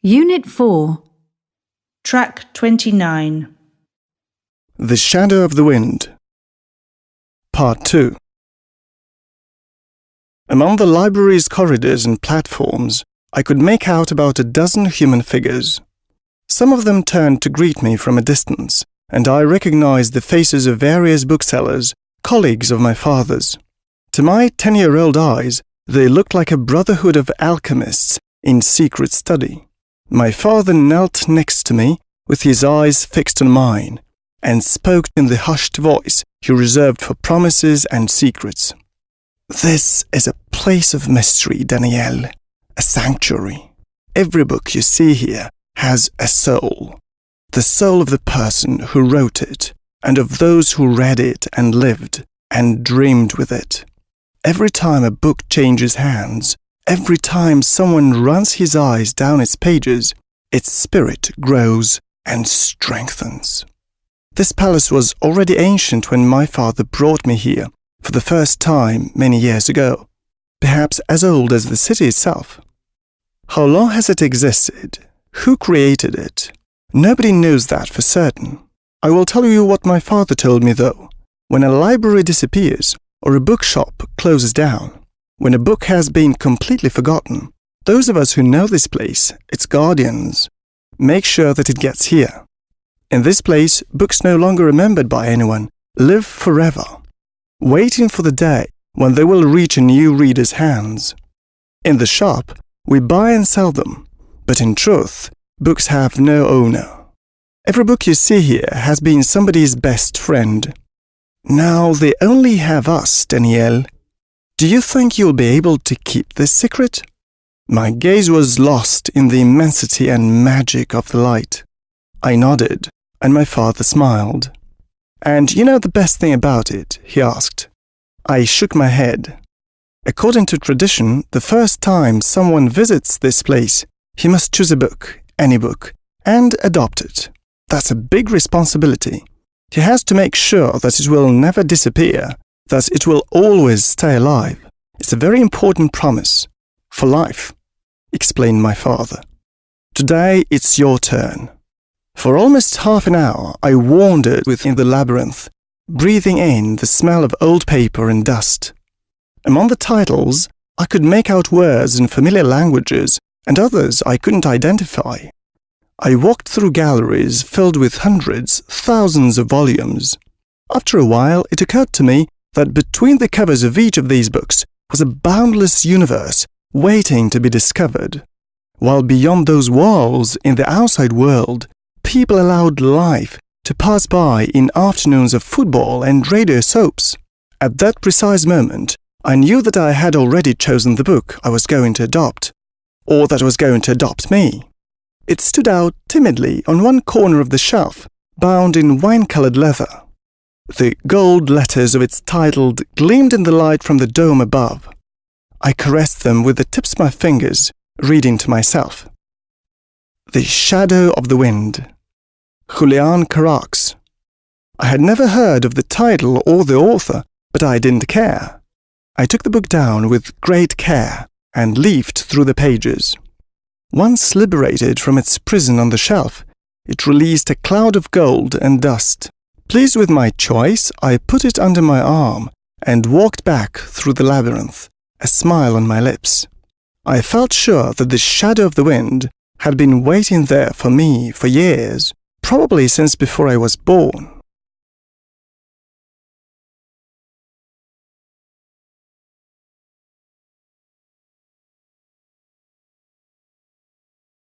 Unit 4. Track 29. The Shadow of the Wind. Part 2. Among the library's corridors and platforms, I could make out about a dozen human figures. Some of them turned to greet me from a distance, and I recognized the faces of various booksellers, colleagues of my father's. To my 10-year-old eyes, they looked like a brotherhood of alchemists in secret study. My father knelt next to me, with his eyes fixed on mine, and spoke in the hushed voice he reserved for promises and secrets. "This is a place of mystery, Daniel, a sanctuary. Every book you see here has a soul, the soul of the person who wrote it, and of those who read it and lived and dreamed with it. Every time a book changes hands, every time someone runs his eyes down its pages, its spirit grows and strengthens." This palace was already ancient when my father brought me here for the first time many years ago, perhaps as old as the city itself. How long has it existed? Who created it? Nobody knows that for certain. I will tell you what my father told me though. When a library disappears or a bookshop closes down, when a book has been completely forgotten, those of us who know this place, its guardians, make sure that it gets here. In this place, books no longer remembered by anyone live forever, waiting for the day when they will reach a new reader's hands. In the shop, we buy and sell them, but in truth, books have no owner. Every book you see here has been somebody's best friend. Now they only have us, Daniel. Do you think you'll be able to keep this secret? My gaze was lost in the immensity and magic of the light. I nodded, and my father smiled. "And you know the best thing about it?" he asked. I shook my head. According to tradition, the first time someone visits this place, he must choose a book, any book, and adopt it. That's a big responsibility. He has to make sure that it will never disappear, that it will always stay alive. It's a very important promise. For life, explained my father. Today it's your turn. For almost half an hour I wandered within the labyrinth, breathing in the smell of old paper and dust. Among the titles, I could make out words in familiar languages and others I couldn't identify. I walked through galleries filled with hundreds, thousands of volumes. After a while, it occurred to me that between the covers of each of these books was a boundless universe waiting to be discovered. While beyond those walls, in the outside world, people allowed life to pass by in afternoons of football and radio soaps. At that precise moment, I knew that I had already chosen the book I was going to adopt, or that was going to adopt me. It stood out timidly on one corner of the shelf, bound in wine-colored leather. The gold letters of its title gleamed in the light from the dome above. I caressed them with the tips of my fingers, reading to myself. The Shadow of the Wind. Julian Carax. I had never heard of the title or the author, but I didn't care. I took the book down with great care and leafed through the pages. Once liberated from its prison on the shelf, it released a cloud of gold and dust. Pleased with my choice, I put it under my arm and walked back through the labyrinth, a smile on my lips. I felt sure that the Shadow of the Wind had been waiting there for me for years, probably since before I was born.